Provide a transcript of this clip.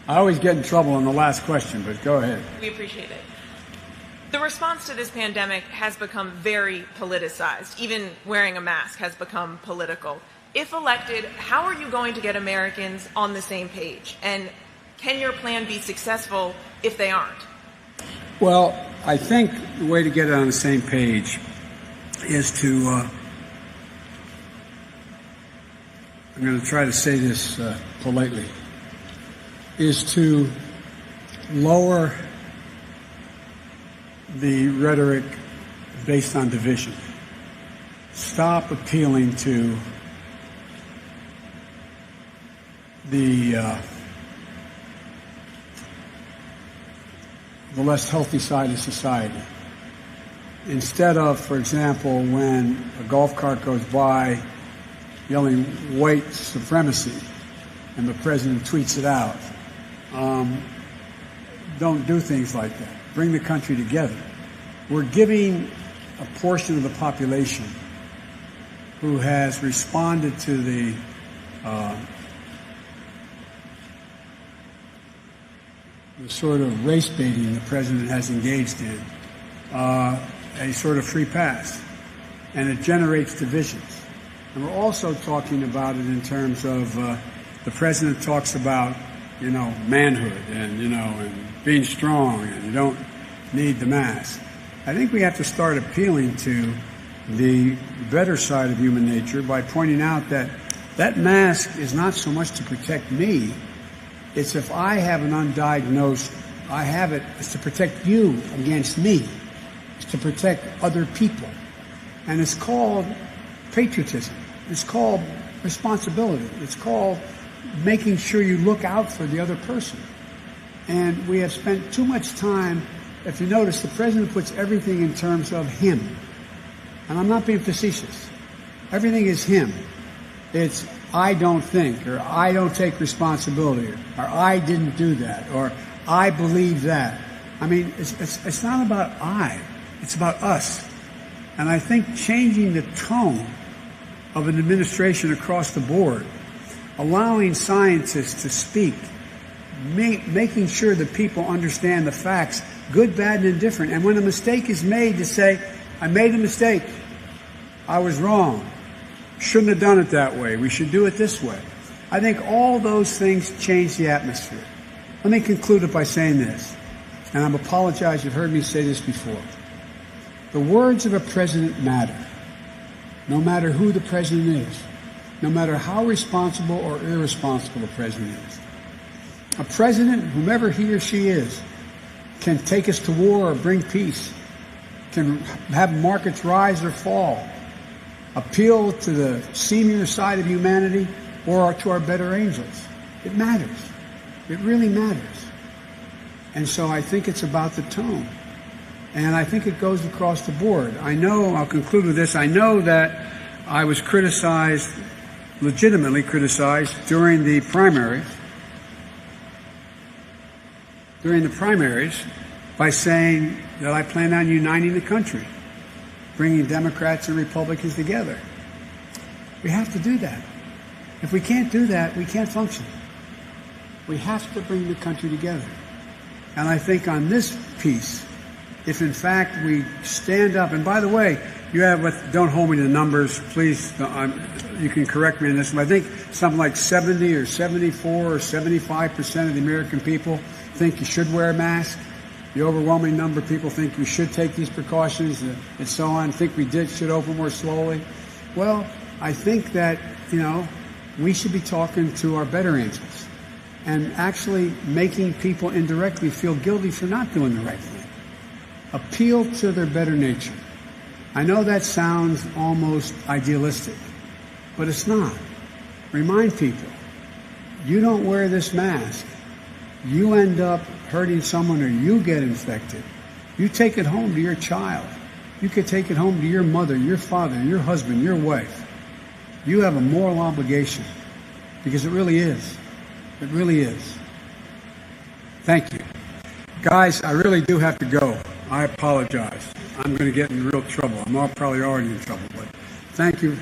I always get in trouble on the last question, but go ahead. We appreciate it. The response to this pandemic has become very politicized. Even wearing a mask has become political. If elected, how are you going to get Americans on the same page? And can your plan be successful if they aren't? Well, I think the way to get it on the same page is to, I'm going to try to say this politely, is to lower the rhetoric based on division. Stop appealing to the less healthy side of society. Instead of, for example, when a golf cart goes by yelling white supremacy and the president tweets it out, don't do things like that. Bring the country together. We're giving a portion of the population who has responded to the sort of race baiting the president has engaged in, a sort of free pass. And it generates divisions. And we're also talking about it in terms of the president talks about, manhood and, and being strong, and you don't need the mask. I think we have to start appealing to the better side of human nature by pointing out that that mask is not so much to protect me. It's if I have an undiagnosed, it's to protect you against me. It's to protect other people. And it's called patriotism. It's called responsibility. It's called making sure you look out for the other person. And we have spent too much time, if you notice, the president puts everything in terms of him. And I'm not being facetious. Everything is him. It's I don't think, or I don't take responsibility, or I didn't do that, or I believe that. I mean, it's not about I. It's about us. And I think changing the tone of an administration across the board, allowing scientists to speak, making sure that people understand the facts, good, bad, and indifferent. And when a mistake is made, to say, I made a mistake. I was wrong. Shouldn't have done it that way. We should do it this way. I think all those things change the atmosphere. Let me conclude it by saying this, and I apologize, you've heard me say this before. The words of a president matter, no matter who the president is, no matter how responsible or irresponsible the president is. A president, whomever he or she is, can take us to war or bring peace, can have markets rise or fall, appeal to the senior side of humanity or to our better angels. It matters. It really matters. And so I think it's about the tone. And I think it goes across the board. I'll conclude with this, I know that I was criticized, legitimately criticized, during the primaries by saying that I plan on uniting the country, bringing Democrats and Republicans together. We have to do that. If we can't do that, we can't function. We have to bring the country together. And I think on this piece, if in fact we stand up, and by the way, don't hold me to the numbers, please, you can correct me on this, but I think something like 70 or 74 or 75% of the American people think you should wear a mask. The overwhelming number of people think we should take these precautions and so on, think we should open more slowly. Well, I think that, we should be talking to our better angels and actually making people indirectly feel guilty for not doing the right thing. Appeal to their better nature. I know that sounds almost idealistic, but it's not. Remind people, you don't wear this mask, you end up hurting someone or you get infected. You take it home to your child. You could take it home to your mother, your father, your husband, your wife. You have a moral obligation because it really is. It really is. Thank you. Guys, I really do have to go. I apologize. I'm going to get in real trouble. I'm probably already in trouble, but thank you.